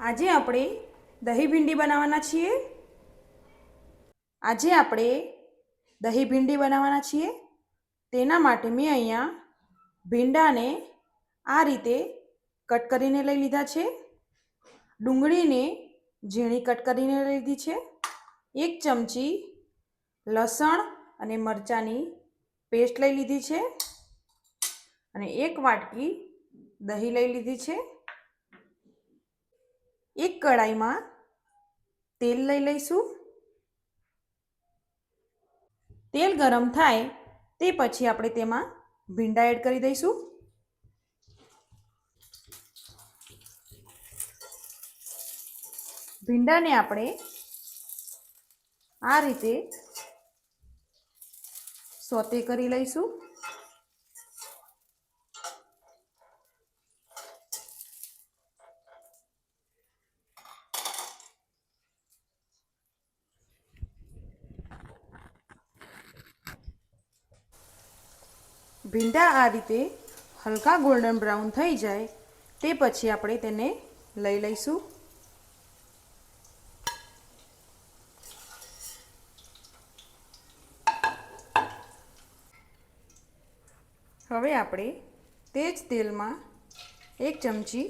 આજે આપણે દહીં ભીંડી બનાવવાના છીએ. તેના માટે મેં અહીંયા ભીંડાને આ રીતે કટ કરીને લઈ લીધા છે. ડુંગળીને ઝીણી કટ કરીને લઈ લીધી છે. 1 ચમચી લસણ અને મરચાંની પેસ્ટ લઈ લીધી છે અને 1 વાટકી દહીં લઈ લીધી છે. એક કડાઈમાં તેલ લઈ લઈશું. તેલ ગરમ થાય તે પછી આપણે તેમાં ભીંડા એડ કરી દઈશું. ભીંડાને આપણે આ રીતે સોતે કરી લઈશું. ભીંડા આ રીતે હલકા ગોલ્ડન બ્રાઉન થઈ જાય તે પછી આપણે તેને લઈ લઈશું. હવે આપણે તે જ તેલમાં 1 ચમચી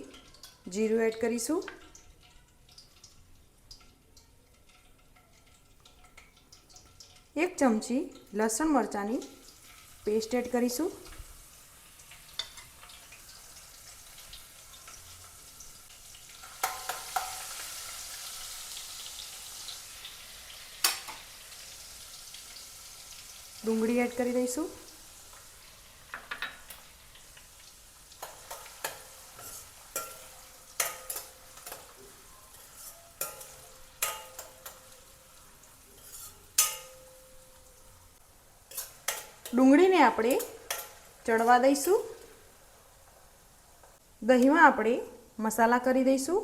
જીરું એડ કરીશું. 1 ચમચી લસણ મરચાંની પેસ્ટ એડ કરીશું. ડુંગળી એડ કરી દઈશું. ડુંગળીને આપણે ચડવા દઈશું. દહીંમાં આપણે મસાલા કરી દઈશું.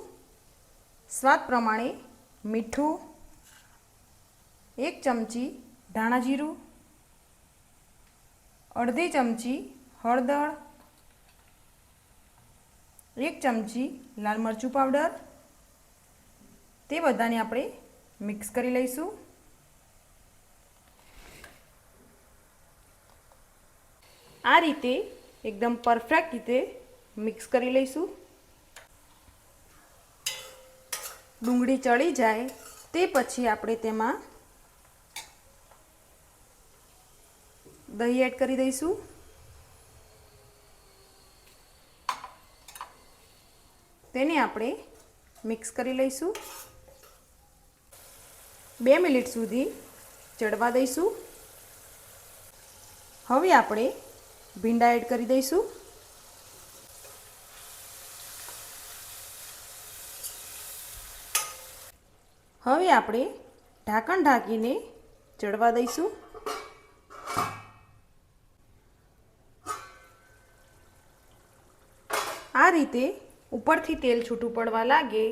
સ્વાદ પ્રમાણે મીઠું, 1 ચમચી ધાણા જીરું, અડધી ચમચી હળદર, 1 ચમચી લાલ મરચું પાવડર. તે બધાને આપણે મિક્સ કરી લઈશું. આ રીતે એકદમ પરફેક્ટ રીતે મિક્સ કરી લઈશું. ડુંગળી ચડી જાય તે પછી આપણે તેમાં દહીં એડ કરી દઈશું. તેને આપણે મિક્સ કરી લઈશું. 2 મિનિટ સુધી ચડવા દઈશું. હવે આપણે ભીંડા એડ કરી દઈશું. હવે આપણે ઢાંકણ ઢાંકીને ચડવા દઈશું. આ રીતે ઉપરથી તેલ છૂટું પડવા લાગે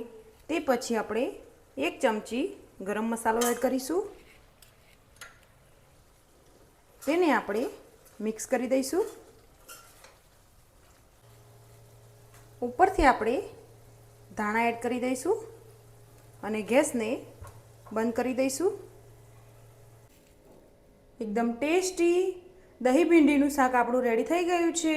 તે પછી આપણે 1 ચમચી ગરમ મસાલો એડ કરીશું. તેને આપણે મિક્સ કરી દઈશું. ઉપરથી આપણે ધાણા એડ કરી દઈશું અને ગેસને બંધ કરી દઈશું. એકદમ ટેસ્ટી દહીં ભીંડીનું શાક આપણું રેડી થઈ ગયું છે.